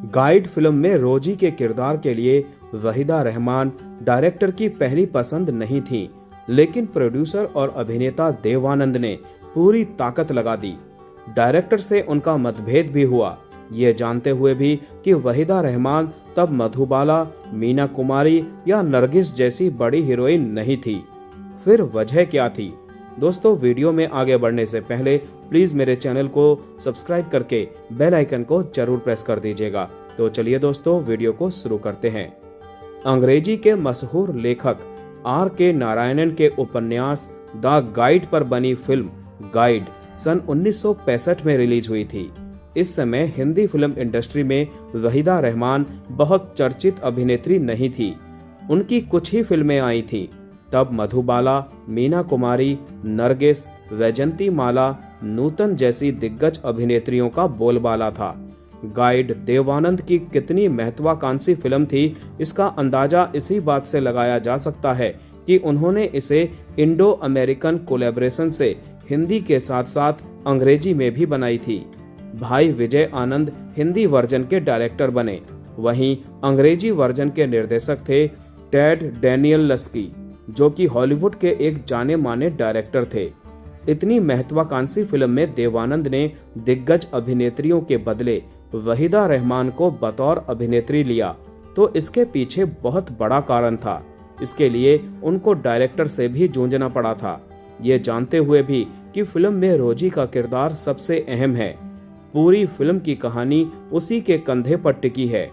Guide film में रोजी के किरदार के लिए वहीदा रहमान डायरेक्टर की पहली पसंद नहीं थी, लेकिन प्रोड्यूसर और अभिनेता देवानंद ने पूरी ताकत लगा दी। डायरेक्टर से उनका मतभेद भी हुआ, ये जानते हुए भी कि वहीदा रहमान तब मधुबाला, मीना कुमारी या नरगिस जैसी बड़ी हीरोइन नहीं थी। फिर वजह क्या थी? दोस्तों, वीडियो में आगे बढ़ने से पहले प्लीज मेरे चैनल को सब्सक्राइब करके बेल आइकन को जरूर प्रेस कर दीजिएगा। तो चलिए दोस्तों, वीडियो को शुरू करते हैं। अंग्रेजी के मशहूर लेखक R.K. नारायणन के उपन्यास द गाइड पर बनी फिल्म गाइड सन 1965 में रिलीज हुई थी। इस समय हिंदी फिल्म इंडस्ट्री में वहीदा रहमान बहुत चर्चित अभिनेत्री नहीं थी। उनकी कुछ ही फिल्में आई थीं। तब मधुबाला, मीना कुमारी, नरगिस, वैजंती माला, नूतन जैसी दिग्गज अभिनेत्रियों का बोलबाला था। गाइड देवानंद की कितनी महत्वाकांक्षी फिल्म थी, इसका अंदाजा इसी बात से लगाया जा सकता है कि उन्होंने इसे इंडो अमेरिकन कोलैबोरेशन से हिंदी के साथ साथ अंग्रेजी में भी बनाई थी। भाई विजय आनंद हिंदी वर्जन के डायरेक्टर बने, वहीं अंग्रेजी वर्जन के निर्देशक थे टेड डैनियल लस्की, जो कि हॉलीवुड के एक जाने माने डायरेक्टर थे। इतनी महत्वाकांक्षी फिल्म में देवानंद ने दिग्गज अभिनेत्रियों के बदले वहीदा रहमान को बतौर अभिनेत्री लिया, तो इसके पीछे बहुत बड़ा कारण था। इसके लिए उनको डायरेक्टर से भी जूझना पड़ा था, ये जानते हुए भी कि फिल्म में रोजी का किरदार सबसे अहम है। पूरी फिल्म की कहानी उसी के कंधे पर टिकी है।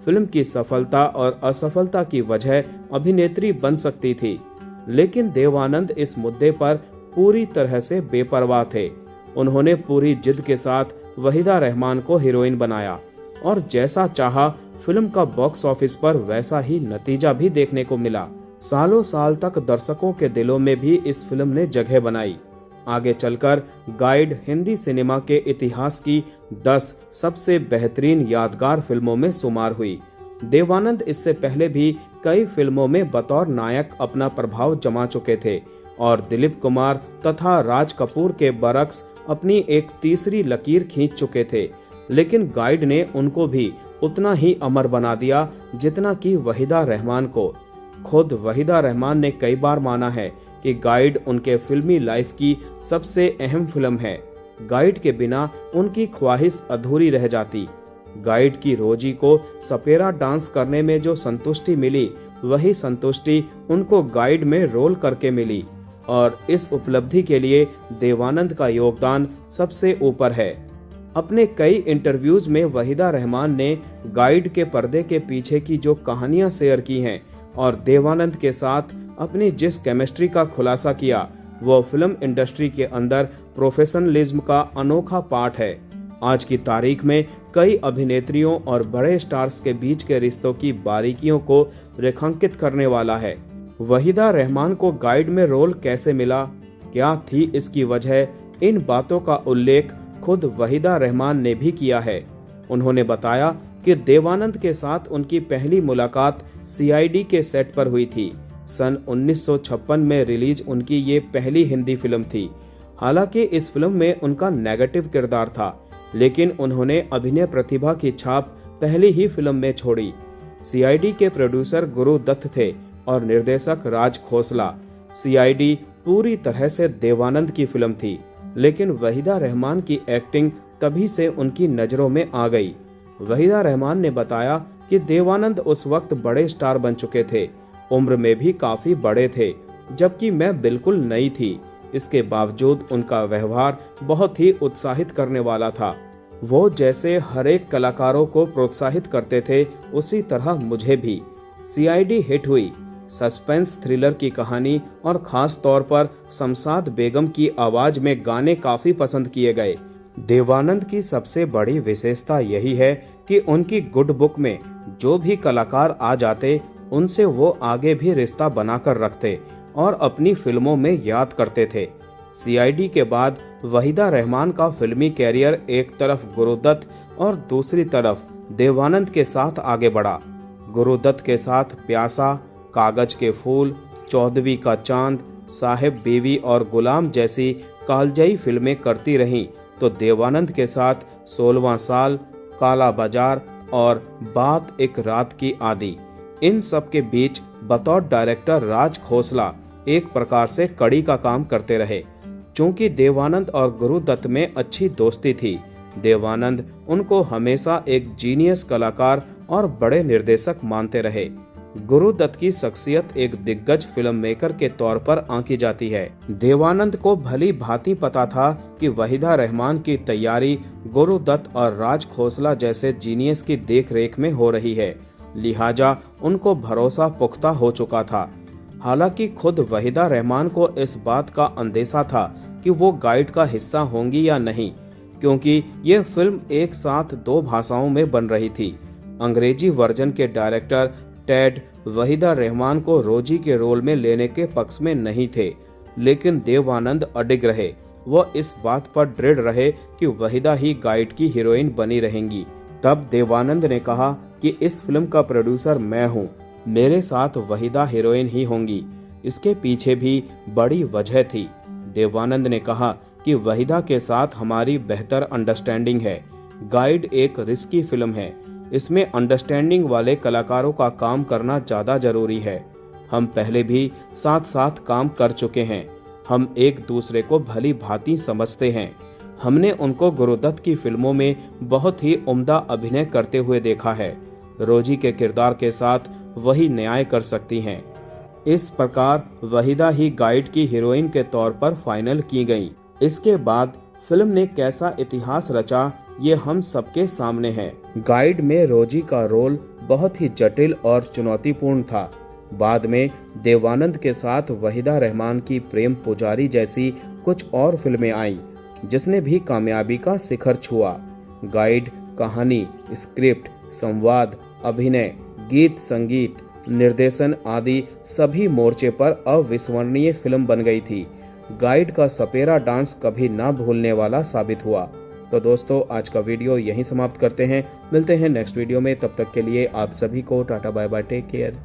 फिल्म की सफलता और असफलता की वजह अभिनेत्री बन सकती थी, लेकिन देवानंद इस मुद्दे पर पूरी तरह से बेपरवाह थे। उन्होंने पूरी जिद के साथ वहीदा रहमान को हीरोइन बनाया और जैसा चाहा फिल्म का बॉक्स ऑफिस पर वैसा ही नतीजा भी देखने को मिला। सालों साल तक दर्शकों के दिलों में भी इस फिल्म ने जगह बनाई। आगे चलकर गाइड हिंदी सिनेमा के इतिहास की 10 सबसे बेहतरीन यादगार फिल्मों में शुमार हुई। देवानंद इससे पहले भी कई फिल्मों में बतौर नायक अपना प्रभाव जमा चुके थे और दिलीप कुमार तथा राज कपूर के बरक्स अपनी एक तीसरी लकीर खींच चुके थे, लेकिन गाइड ने उनको भी उतना ही अमर बना दिया जितना कि वहीदा रहमान को। खुद वहीदा रहमान ने कई बार माना है कि गाइड उनके फिल्मी लाइफ की सबसे अहम फिल्म है। गाइड के बिना उनकी ख्वाहिश अधूरी रह जाती। गाइड की रोजी को सपेरा डांस करने में जो संतुष्टि मिली, वही संतुष्टि उनको गाइड में रोल करके मिली और इस उपलब्धि के लिए देवानंद का योगदान सबसे ऊपर है। अपने कई इंटरव्यूज में वहीदा रहमान ने गाइड के पर्दे के पीछे की जो कहानियां शेयर की हैं और देवानंद के साथ अपनी जिस केमिस्ट्री का खुलासा किया, वो फिल्म इंडस्ट्री के अंदर प्रोफेशनलिज्म का अनोखा पार्ट है। आज की तारीख में कई अभिनेत्रियों और बड़े स्टार्स के बीच के रिश्तों की बारीकियों को रेखांकित करने वाला है। वहीदा रहमान को गाइड में रोल कैसे मिला, क्या थी इसकी वजह, इन बातों का उल्लेख खुद वहीदा रहमान ने भी किया है। उन्होंने बताया कि देवानंद के साथ उनकी पहली मुलाकात CID के सेट पर हुई थी। सन 1956 में रिलीज उनकी ये पहली हिंदी फिल्म थी। हालांकि इस फिल्म में उनका नेगेटिव किरदार था, लेकिन उन्होंने अभिनय प्रतिभा की छाप पहली ही फिल्म में छोड़ी। CID के प्रोड्यूसर गुरु दत्त थे और निर्देशक राज खोसला। CID पूरी तरह से देवानंद की फिल्म थी, लेकिन वहीदा रहमान की एक्टिंग तभी से उनकी नजरों में आ गई। वहीदा रहमान ने बताया कि देवानंद उस वक्त बड़े स्टार बन चुके थे, उम्र में भी काफी बड़े थे, जबकि मैं बिल्कुल नई थी। इसके बावजूद उनका व्यवहार बहुत ही उत्साहित करने वाला था। वो जैसे हर एक कलाकारों को प्रोत्साहित करते थे, उसी तरह मुझे भी। CID हिट हुई। सस्पेंस थ्रिलर की कहानी और खास तौर पर शमशाद बेगम की आवाज में गाने काफी पसंद किए गए। देवानंद की सबसे बड़ी विशेषता यही है कि उनकी गुड बुक में जो भी कलाकार आ जाते, उनसे वो आगे भी रिश्ता बनाकर रखते और अपनी फिल्मों में याद करते थे। CID के बाद वहीदा रहमान का फिल्मी कैरियर एक तरफ गुरुदत्त और दूसरी तरफ देवानंद के साथ आगे बढ़ा। गुरुदत्त के साथ प्यासा, कागज के फूल, 14वीं का चांद, साहिब बीवी और गुलाम जैसी कालजयी फिल्में करती रहीं, तो देवानंद के साथ 16वां साल, काला बाजार और बात एक रात की आदि। इन सब के बीच बतौर डायरेक्टर राज खोसला एक प्रकार से कड़ी का काम करते रहे। चूंकि देवानंद और गुरुदत्त में अच्छी दोस्ती थी, देवानंद उनको हमेशा एक जीनियस कलाकार और बड़े निर्देशक मानते रहे। गुरुदत्त की शख्सियत एक दिग्गज फिल्म मेकर के तौर पर आंकी जाती है। देवानंद को भली भांति पता था कि वहीदा रहमान की तैयारी गुरुदत्त और राज खोसला जैसे जीनियस की देखरेख में हो रही है, लिहाजा उनको भरोसा पुख्ता हो चुका था। हालांकि खुद वहीदा रहमान को इस बात का अंदेशा था कि वो गाइड का हिस्सा होंगी या नहीं, क्योंकि ये फिल्म एक साथ 2 भाषाओं में बन रही थी। अंग्रेजी वर्जन के डायरेक्टर टेड वहीदा रहमान को रोजी के रोल में लेने के पक्ष में नहीं थे, लेकिन देवानंद अडिग रहे। वह इस बात पर दृढ़ रहे कि वहीदा ही गाइड की हीरोइन बनी रहेंगी। तब देवानंद ने कहा कि इस फिल्म का प्रोड्यूसर मैं हूँ, मेरे साथ वहीदा हीरोइन ही होंगी। इसके पीछे भी बड़ी वजह थी। देवानंद ने कहा कि वहीदा के साथ हमारी बेहतर अंडरस्टैंडिंग है। गाइड एक रिस्की फिल्म है, इसमें अंडरस्टैंडिंग वाले कलाकारों का काम करना ज्यादा जरूरी है। हम पहले भी साथ साथ काम कर चुके हैं, हम एक दूसरे को भली भांति समझते हैं। हमने उनको गुरुदत्त की फिल्मों में बहुत ही उम्दा अभिनय करते हुए देखा है। रोजी के किरदार के साथ वही न्याय कर सकती हैं। इस प्रकार वहीदा ही गाइड की हीरोइन के तौर पर फाइनल की गई। इसके बाद फिल्म ने कैसा इतिहास रचा, ये हम सबके सामने है। गाइड में रोजी का रोल बहुत ही जटिल और चुनौतीपूर्ण था। बाद में देवानंद के साथ वहीदा रहमान की प्रेम पुजारी जैसी कुछ और फिल्में आईं, जिसने भी कामयाबी का शिखर छुआ। गाइड कहानी, स्क्रिप्ट, संवाद, अभिनय, गीत संगीत, निर्देशन आदि सभी मोर्चे पर अविस्मरणीय फिल्म बन गई थी। गाइड का सपेरा डांस कभी ना भूलने वाला साबित हुआ। तो दोस्तों, आज का वीडियो यहीं समाप्त करते हैं। मिलते हैं नेक्स्ट वीडियो में, तब तक के लिए आप सभी को tata bye bye, take care.